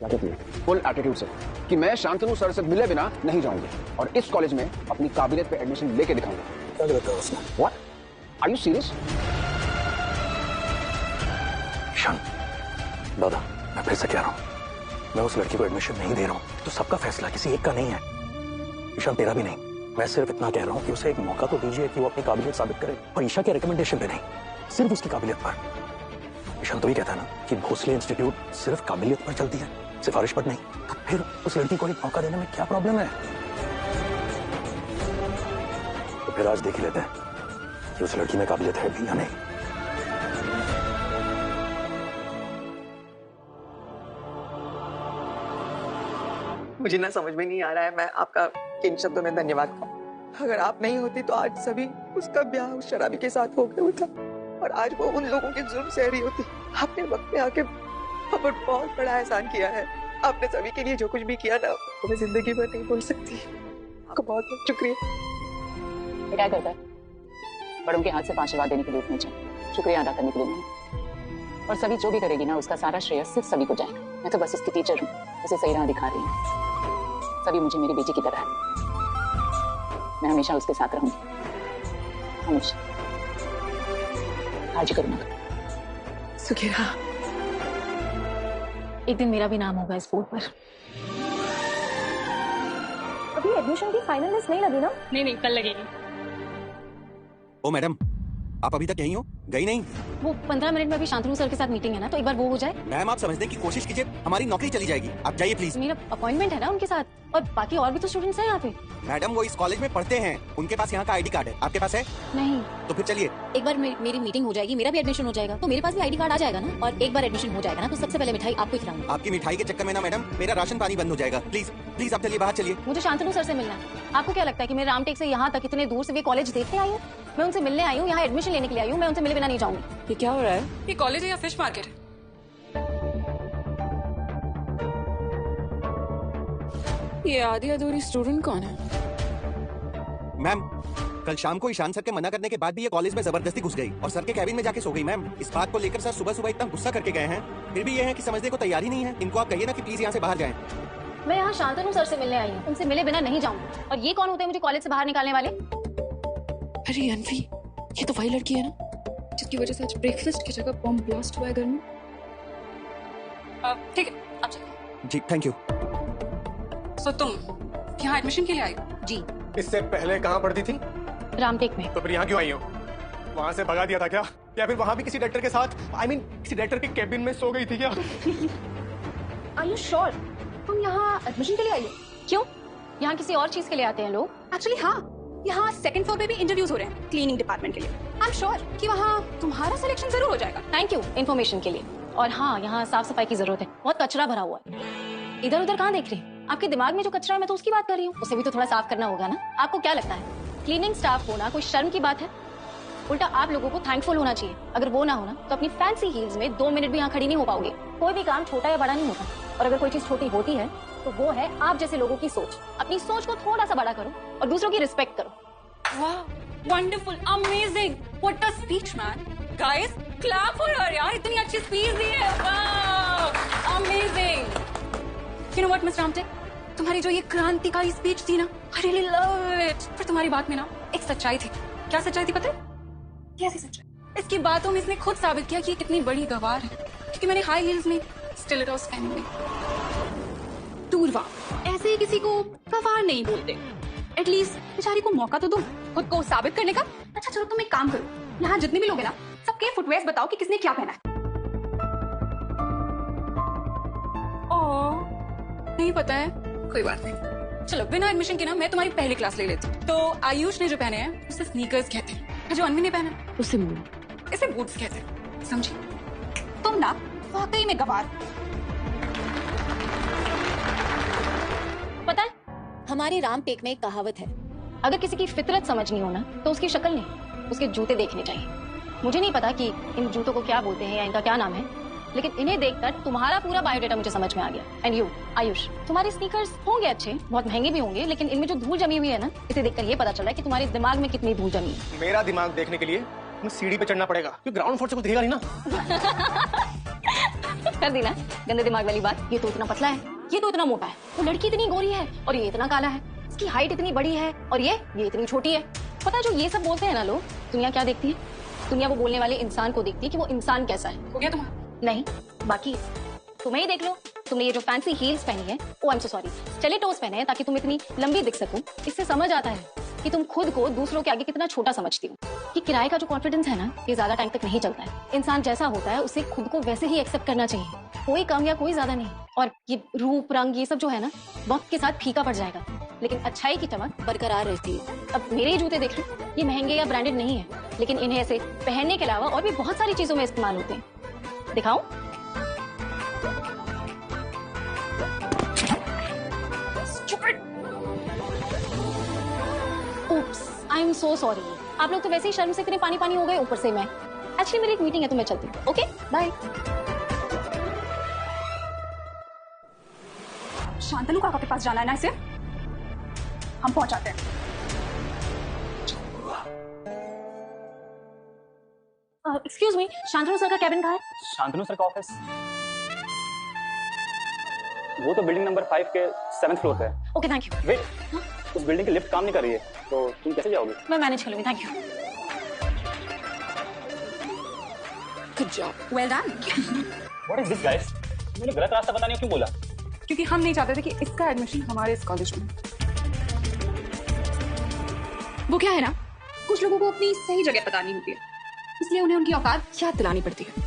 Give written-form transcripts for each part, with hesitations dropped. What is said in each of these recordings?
क्या कहती है? फुल एटीट्यूड से कि मैं शांतनु सर से मिले बिना नहीं जाऊंगी और इस कॉलेज में अपनी काबिलियत पे एडमिशन लेके दिखाऊंगा। क्या गलत है उसने? What? Are you serious? Ishan, दादा, मैं फिर से कह रहा हूँ, मैं उस लड़की को एडमिशन नहीं दे रहा हूँ। तो सबका फैसला किसी एक का नहीं है। ईशान, तेरा भी नहीं। मैं सिर्फ इतना कह रहा हूँ कि उसे एक मौका तो दीजिए कि वो अपनी काबिलियत साबित करे, और ईशा के रिकमेंडेशन पे नहीं, सिर्फ उसकी काबिलियत पर। ईशान तो भी कहता है ना कि भोसले इंस्टीट्यूट सिर्फ काबिलियत पर चलती है, सिफारिश पर नहीं। तो फिर उस लड़की को एक मौका देने में क्या प्रॉब्लम है? तो फिर आज देख ही लेते हैं कि उस लड़की में काबिलियत है भी या नहीं। मुझे ना समझ में नहीं आ रहा है मैं आपका किन शब्दों में धन्यवाद कहूं। अगर आप नहीं होती तो आज सभी उसका ब्याह उस शराबी के साथ हो गया होता और आज वो उन लोगों के जुल्म सह रही होती। आपने वक्त में आके बहुत बड़ा एहसान किया है। आपने सभी के लिए जो कुछ भी किया ना, वो मैं जिंदगी भर नहीं भूल सकती। आपका बहुत बहुत शुक्रिया। क्या करता है? बड़ों के हाथ से आशीर्वाद देने के लिए उठने चाहिए, शुक्रिया अदा करने के लिए नहीं। और सभी जो भी करेगी ना, उसका सारा श्रेय सिर्फ सभी को जाएगा। मैं तो बस उसकी टीचर हूँ, उसे सही राह दिखा रही हूँ। सभी मुझे मेरी बेटी की तरह है, मैं हमेशा उसके साथ रहूंगी, हमेशा। आज करूंगा। सुखिरा, एक दिन मेरा भी नाम होगा इस बोर्ड पर। अभी एडमिशन की फाइनल लिस्ट नहीं लगी ना? नहीं, कल लगेगी। ओ मैडम, आप अभी तक यहीं हो, गई नहीं? वो 15 मिनट में अभी शांतनु सर के साथ मीटिंग है ना, तो एक बार वो हो जाए। मैम, आप समझने की कोशिश कीजिए, हमारी नौकरी चली जाएगी। आप जाइए प्लीज। मेरा अपॉइंटमेंट है ना उनके साथ, और बाकी और भी तो स्टूडेंट्स हैं यहाँ पे। मैडम, वो इस कॉलेज में पढ़ते हैं, उनके पास यहाँ का आईडी कार्ड है। आपके पास है? नहीं। तो फिर चलिए। एक बार मेरी मीटिंग हो जाएगी, मेरा भी एडमिशन हो जाएगा, तो मेरे पास भी आईडी कार्ड आ जाएगा ना। और एक बार एडमिशन हो जाएगा ना, तो सबसे पहले मिठाई आपको ही खिलाऊंगी। आपकी मिठाई के चक्कर में ना मैडम, मेरा राशन पानी बंद हो जाएगा। प्लीज प्लीज आप चलिए, बाहर चलिए। मुझे शांतनु सर से मिलना है। आपको क्या लगता है कि मैं रामटेक से यहाँ तक इतने दूर से भी कॉलेज देखने आई हूँ? मैं उनसे मिलने आई हूँ, यहाँ एडमिशन लेने के लिए आई हूँ। मैं उनसे मिले बिना नहीं जाऊंगी। ये क्या हो रहा है? ये कॉलेज है या फिश मार्केट है? ये आधी अधूरी स्टूडेंट कौन है? मैम, कल शाम को ईशान सर के मना करने के बाद भी ये कॉलेज में जबरदस्ती घुस गई और सर के कैबिन में जाके सो गई। मैम, इस बात को लेकर सर सुबह सुबह इतना गुस्सा करके गए हैं, फिर भी ये है कि समझने को तैयार ही नहीं है। इनको आप कहिए ना कि प्लीज यहाँ से बाहर जाएं। मैं यहाँ शांतनु सर से मिलने आई हूँ, उनसे मिले बिना नहीं जाऊंगी। और ये कौन होते हैं मुझे कॉलेज से बाहर निकालने वाले? अरे अनवी, ये तो वही लड़की है ना जिसकी वजह से आज ब्रेकफास्ट की जगह बॉम्ब ब्लास्ट हुआ है घर में। ठीक है, आप चलिए। जी, थैंक यू। सो तुम यहाँ एडमिशन के लिए आई? जी। इससे पहले कहाँ पढ़ती थी? रामटेक में। तो फिर यहाँ क्यों आई हो? वहाँ से भगा दिया था क्या? या फिर वहाँ भी किसी डायरेक्टर के साथ, किसी डायरेक्टर के केबिन में सो गई थी क्या? Are you sure? तुम यहाँ एडमिशन के लिए आई हो? क्यों? यहाँ किसी और चीज के लिए आते हैं लोग। एक्चुअली हाँ, यहाँ सेकंड फ्लोर पे भी इंटरव्यूज हो रहे हैं क्लीनिंग डिपार्टमेंट के लिए। आई एम श्योर कि वहाँ तुम्हारा सिलेक्शन जरूर हो जाएगा। थैंक यू इन्फॉर्मेशन के लिए। और हाँ, यहाँ साफ सफाई की जरूरत है, बहुत कचरा भरा हुआ है। इधर उधर कहाँ देख रहे हैं? आपके दिमाग में जो कचरा है, मैं तो उसकी बात कर रही हूँ, उसे भी तो थोड़ा साफ करना होगा ना। आपको क्या लगता है क्लीनिंग स्टाफ होना कोई शर्म की बात है? उल्टा आप लोगों को थैंकफुल होना चाहिए। अगर वो ना होना तो अपनी फैंसी हील्स में 2 मिनट भी यहाँ खड़ी नहीं हो पाओगे। कोई भी काम छोटा या बड़ा नहीं होता, और अगर कोई चीज छोटी होती है तो वो है आप जैसे लोगों की सोच। अपनी सोच को थोड़ा सा बड़ा करो और दूसरों की रिस्पेक्ट करो। वाह, wonderful, amazing, what a speech man. Guys, clap for her यार, इतनी अच्छी स्पीच दी है। वाह, amazing. You know what miss Ramtek, तुम्हारी जो ये क्रांतिकारी स्पीच थी ना, आई रियली लव इट। पर तुम्हारी बात में ना एक सच्चाई थी। क्या सच्चाई थी पता है? कैसी सच्चाई? इसकी बातों में इसने खुद साबित किया कि ये कितनी बड़ी गवार है, क्योंकि मैंने हाई हील्स में स्टिलेटोस पहने हुए। दूरवा, ऐसे ही किसी को गवार नहीं बोलते। एटलीस्ट बेचारी को मौका तो दो खुद को साबित करने का। अच्छा चलो, तुम एक काम करो, यहाँ जितने भी लोग हैं ना, सबके फुटवेयर्स बताओ कि किसने क्या पहना है। नहीं पता है, कोई बात नहीं। चलो, बिना एडमिशन के ना मैं तुम्हारी पहली क्लास ले लेती हूँ। तो आयुष ने जो पहने हैं उसे स्नीकर्स कहते हैं, जो अनवी ने पहना उसे इसे बूट्स कहते हैं। समझी? तुम ना वाकई में गवार। पता है, हमारे रामटेक में एक कहावत है, अगर किसी की फितरत समझनी हो ना तो उसकी शक्ल नहीं, उसके जूते देखने चाहिए। मुझे नहीं पता कि इन जूतों को क्या बोलते हैं या इनका क्या नाम है, लेकिन इन्हें देखकर तुम्हारा पूरा बायोडेटा मुझे समझ में आ गया। एंड यू आयुष, तुम्हारे स्नीकर्स होंगे अच्छे, बहुत महंगे भी होंगे, लेकिन इनमें जो धूल जमी हुई है ना, इसे देखकर ये पता चल रहा है कि तुम्हारे दिमाग में कितनी धूल जमी है। मेरा दिमाग देखने के लिए तुम्हें सीढ़ी पे चढ़ना पड़ेगा, क्योंकि ग्राउंड फ्लोर से कुछ दिखेगा नहीं ना। कर दी ना गंदे दिमाग वाली बात। ये तो इतना पतला है, ये तो इतना मोटा है, वो लड़की इतनी गोरी है और ये इतना काला है, इसकी हाइट इतनी बड़ी है और ये इतनी छोटी है। पता है जो ये सब बोलते हैं ना लोग, दुनिया क्या देखती है? दुनिया वो बोलने वाले इंसान को देखती है कि वो इंसान कैसा है। हो गया तुम्हारा? नहीं, बाकी तुम्हें ही देख लो। तुमने ये जो फैंसी हील्स पहनी है, ओ आई एम सो सॉरी, स्टिलेटोस पहने हैं ताकि तुम इतनी लंबी दिख सको। इससे समझ आता है कि तुम खुद को दूसरों के आगे कितना छोटा समझती हो। कि किराए का जो कॉन्फिडेंस है ना, ये ज्यादा टाइम तक नहीं चलता है। इंसान जैसा होता है उसे खुद को वैसे ही एक्सेप्ट करना चाहिए, कोई कम या कोई ज्यादा नहीं। और ये रूप रंग ये सब जो है ना, वक्त के साथ फीका पड़ जाएगा, लेकिन अच्छाई की चमक बरकरार रहती है। अब मेरे ही जूते देख लो, ये महंगे या ब्रांडेड नहीं है, लेकिन इन्हें ऐसे पहनने के अलावा और भी बहुत सारी चीजों में इस्तेमाल होते हैं। दिखाऊं? Oops, I am so sorry. आप लोग तो वैसे ही शर्म से इतने पानी पानी हो गए, ऊपर से मैं। एक्चुअली मेरी एक मीटिंग है तो मैं चलती हूँ। Okay, bye. शांतनु काका के पास जाना है ना इसे? हम पहुंचाते हैं। एक्सक्यूज मी, शांतनु सर का कैबिन कहाँ है? शांतनु सर का ऑफिस वो तो बिल्डिंग नंबर 5 के 7th फ्लोर पे है। Okay, thank you. वेट, उस बिल्डिंग की लिफ्ट काम नहीं कर रही है, तो तुम कैसे जाओगे? मैं मैनेज कर लूंगी, thank you. Good job, well done. What is this guys? मैंने गलत रास्ता पता नहीं क्यों बोला। क्योंकि हम नहीं चाहते थे कि इसका एडमिशन हमारे इस कॉलेज में। वो क्या है ना, कुछ लोगों को अपनी सही जगह पता नहीं होती है, इसलिए उन्हें उनकी औकात याद दिलानी पड़ती है।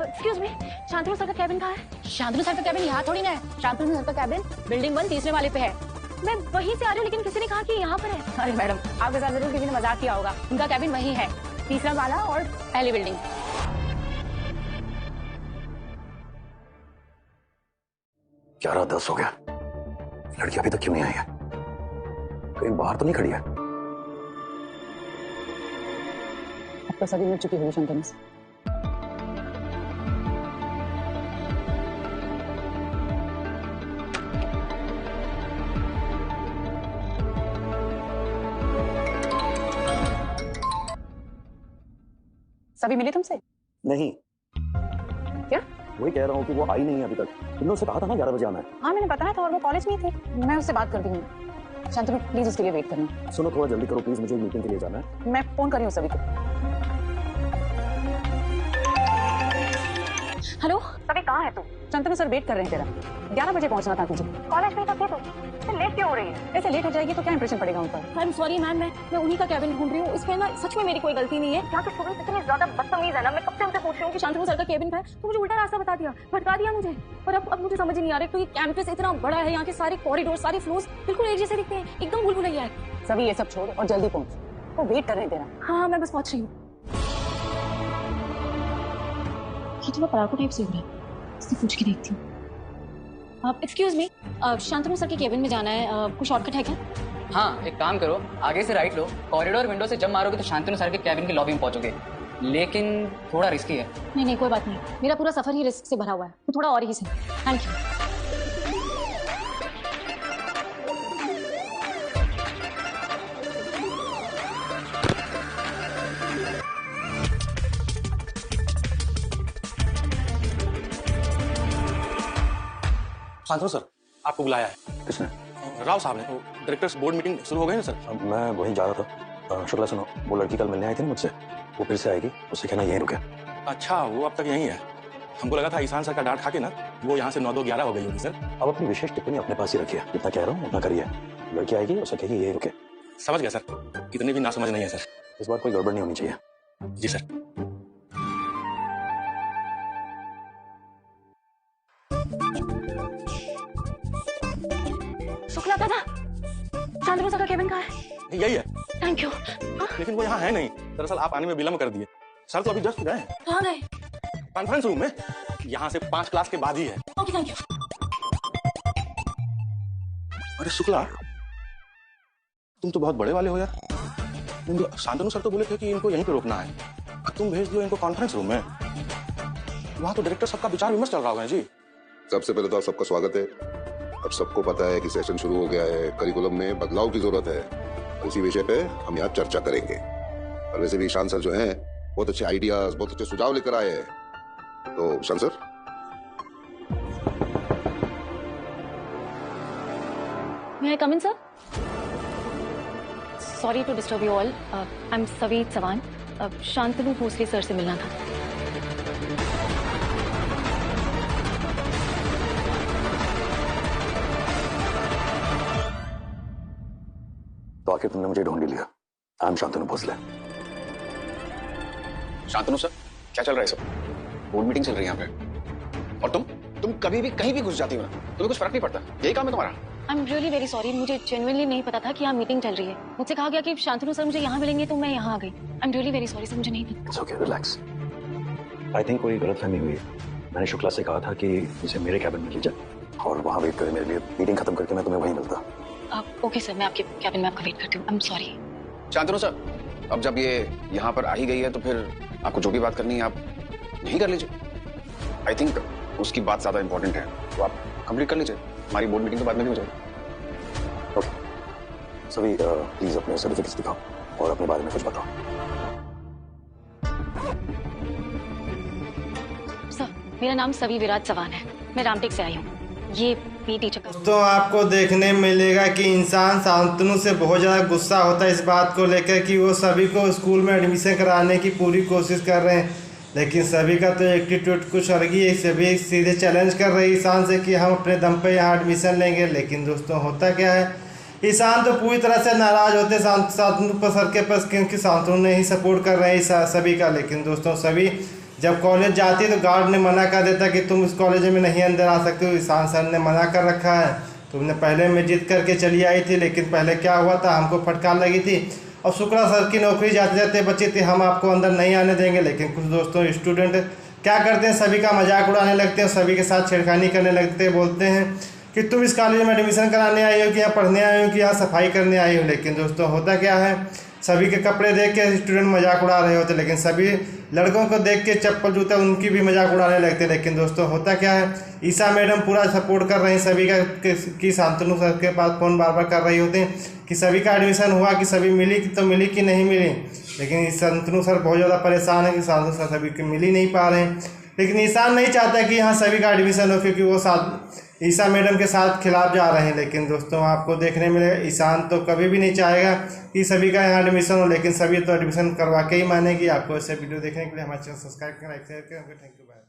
एक्सक्यूज मी, शांतनु सर का कैबिन कहाँ है? शांतनु सर का कैबिन यहाँ थोड़ी ना है। शांतनु सर का कैबिन बिल्डिंग 1 तीसरे वाले पे है। मैं वहीं से आ रही हूँ, लेकिन किसी ने कहा कि यहाँ पर है। अरे मैडम, आपके साथ जरूर किसी ने मजाक किया होगा। उनका कैबिन वहीं है, तीसरा वाला और पहली बिल्डिंग। ग्यारह 10 हो गया, लड़की अभी तक क्यों नहीं आई है? कहीं बाहर तो नहीं खड़ी है? अब तो सभी मिल चुकी होगी शांतनु से। सभी मिले तुमसे? नहीं। क्या? वही कह रहा हूँ कि वो आई नहीं है अभी तक। तुमने उससे कहा था ना 11 बजे आना है। हाँ, मैंने बताया था और वो कॉलेज में ही थी। मैं उससे बात करती हूँ। शांतनु प्लीज उसके लिए वेट करना। सुनो, थोड़ा जल्दी करो प्लीज, मुझे मीटिंग के लिए जाना है। मैं फोन कर रही हूँ सभी को। हेलो, सभी कहाँ है तू? शांतनु सर वेट कर रहे हैं तेरा। 11 बजे पहुंचना था तुझे। कॉलेज में तो तू लेट क्यों हो रही है? ऐसे लेट हो जाएगी तो क्या इंप्रेशन पड़ेगा उन पर? आई एम सॉरी मैम, मैं उन्हीं का कैबिन ढूंढ रही हूँ। इसमें ना सच में मेरी कोई गलती नहीं है। यहाँ के स्टूडेंट्स इतने ज्यादा बदतमीज है ना, मैं कब से उनसे पूछ रही हूँ कि शांतनु सर का कैबिन कहाँ है, तो मुझे उल्टा रास्ता बता दिया, भटका दिया मुझे। और अब मुझे समझ ही नहीं आ रहा है, तो ये कैंपस इतना बड़ा है, यहाँ के सारे कॉरिडोर, सारे फ्लोर्स बिल्कुल एक जैसे दिखते हैं, एकदम भूल-भुलैया है। सभी ये सब छोड़ और जल्दी पहुंच, वो वेट कर रहे हैं तेरा। हाँ, मैं बस पहुंच रही हूँ। ये थोड़ा पराको टाइप से हो रहा है, इससे पूछ के देखती हूँ। एक्सक्यूज मी, शांतनु सर के केबिन में जाना है, कुछ शॉर्टकट है क्या? हाँ, एक काम करो, आगे से राइट लो, कॉरिडोर विंडो से जब मारोगे तो शांतनु सर के कैबिन के लॉबी में पहुंचोगे, लेकिन थोड़ा रिस्की है। नहीं, कोई बात नहीं, मेरा पूरा सफर ही रिस्क से भरा हुआ है, तो थोड़ा और ही सही। Thank you. शांतनु सर, आपको बुलाया है। किसने? राव साहब ने। डायरेक्टर्स बोर्ड मीटिंग शुरू हो गई ना सर? मैं वहीं जा रहा था। शुक्ला सुनो, वो लड़की कल मिलने आई थी ना मुझसे, वो फिर से आएगी, उससे कहना यहीं रुके। अच्छा, वो अब तक यहीं है। हमको लगा था ईशान सर का डांट खा के ना वो यहाँ से 9-2-11 हो गई होगी सर। अब अपनी विशेष टिप्पणी अपने पास ही रखिए, जितना कह रहा हूँ उतना करिए। लड़की आएगी, उसे कहिए यहीं रुके। समझ गया सर, कितनी भी ना समझ नहीं है सर। इस बार कोई गड़बड़ नहीं होनी चाहिए। जी सर। शुक्ला दादा, शांतनु सर का केबिन कहाँ है? यही है। Thank you. लेकिन वो यहाँ है नहीं, दरअसल आप आने में विलम्ब कर दिए। सर तो अभी जस्ट गए। कहाँ गए? कॉन्फ्रेंस रूम में, यहाँ से 5 क्लास के बाद ही है। Okay, thank you. अरे शुक्ला, तुम तो बहुत बड़े वाले हो यार। शांतनु सर तो बोले थे कि इनको यहीं पे रोकना है, तुम भेज दियो इनको कॉन्फ्रेंस रूम में। वहाँ तो डायरेक्टर सबका विचार विमर्श चल रहा होगा जी। सबसे पहले तो आप सबका स्वागत है। अब सबको पता है कि सेशन शुरू हो गया है, करिकुलम में बदलाव की जरूरत है। इसी विषय पे हम यहाँ चर्चा करेंगे। और वैसे भी ईशान सर जो हैं बहुत अच्छे आइडियाज, बहुत अच्छे सुझाव लेकर आए हैं। तो Ishan sir, May I come in, sir? Sorry to disturb you all. I'm Savi Sawan. Shantanu Bhosle sir से मिलना था। तो आखिर तुमने मुझे ढूंढ लिया। I am Shantanu Bhosle. Shantanu sir, क्या चल रहा है सब? बोर्ड मीटिंग चल रही है यहाँ पे, और तुम कभी भी कहीं भी घुस जाती हो ना, तुम्हें कुछ फर्क नहीं पड़ता। यही काम है तुम्हारा। I am really very sorry, मुझे जेन्युइनली नहीं पता था कि यहाँ मीटिंग चल रही है। मुझसे कहा गया कि शांतनु सर मुझे यहाँ मिलेंगे, तो मैं यहाँ आ गई। I am really very sorry sir, मुझे नहीं पता। It's okay, relax. I think कोई गलतफहमी हुई है। मैंने शुक्ला से कहा था कि इसे मेरे कैबिन में ले जाए और वहाँ वेट करे मेरे लिए। मीटिंग खत्म करके मैं तुम्हें वहीं मिलता। ओके सर, मैं आपके कैबिन में आपका वेट करती हूँ। I am sorry. Shantanu sir, अब जब ये यहाँ पर आ ही गई है तो फिर आपको जो भी बात करनी है आप यही कर लीजिए। आई थिंक उसकी बात ज्यादा इंपॉर्टेंट है, तो आप कंप्लीट कर लीजिए। हमारी बोर्ड मीटिंग तो बाद में भी हो जाएगी। ओके सभी, प्लीज अपने सर्टिफिकेट्स दिखाओ और अपने बारे में कुछ बताओ। सर, मेरा नाम सवी विराज चौहान है। मैं रामटेक से आई हूँ। ये पी टीचर का। तो आपको देखने मिलेगा कि इंसान शांतनु से बहुत ज़्यादा गुस्सा होता है इस बात को लेकर कि वो सभी को स्कूल में एडमिशन कराने की पूरी कोशिश कर रहे हैं, लेकिन सभी का तो एटीट्यूड कुछ अलग ही है। सभी सीधे चैलेंज कर रहे हैं ईशान से कि हम अपने दम पे यहाँ एडमिशन लेंगे। लेकिन दोस्तों होता क्या है, ईशान तो पूरी तरह से नाराज़ होते शांतनु सर के पास, क्योंकि शांतनु ने ही सपोर्ट कर रहे हैं सभी का। लेकिन दोस्तों सभी जब कॉलेज जाती है तो गार्ड ने मना कर देता कि तुम इस कॉलेज में नहीं अंदर आ सकते हो। ईशान सर ने मना कर रखा है। तुमने पहले में जिद करके चली आई थी, लेकिन पहले क्या हुआ था, हमको फटकार लगी थी और शुक्ला सर की नौकरी जाते जाते बची थी। हम आपको अंदर नहीं आने देंगे। लेकिन कुछ दोस्तों स्टूडेंट क्या करते हैं, सभी का मजाक उड़ाने लगते हैं, सभी के साथ छेड़खानी करने लगते हैं। बोलते हैं कि तुम इस कॉलेज में एडमिशन कराने आई हो कि यहाँ पढ़ने आई हो कि यहाँ सफाई करने आई हो। लेकिन दोस्तों होता क्या है, सभी के कपड़े देख के स्टूडेंट मजाक उड़ा रहे होते, लेकिन सभी लड़कों को देख के चप्पल जूता उनकी भी मजाक उड़ाने लगते। लेकिन दोस्तों होता क्या है, ईशा मैडम पूरा सपोर्ट कर रही हैं सभी का कि शांतनु सर के पास फ़ोन बार बार कर रही होते हैं कि सभी का एडमिशन हुआ, कि सभी मिली तो मिली कि नहीं मिली। लेकिन शांतनु सर बहुत ज़्यादा परेशान है कि शांतनु सर सभी को मिल ही नहीं पा रहे हैं। लेकिन ईशान नहीं चाहता कि यहाँ सभी का एडमिशन हो, क्योंकि वो साथ ईशा मैडम के साथ खिलाफ जा रहे हैं। लेकिन दोस्तों आपको देखने मिलेगा ईशान तो कभी भी नहीं चाहेगा कि सभी का यहाँ एडमिशन हो, लेकिन सभी तो एडमिशन करवा के ही मानेगी। आपको ऐसे वीडियो देखने के लिए हमारे चैनल सब्सक्राइब करें, लाइक शेयर करें। Thank you, bye.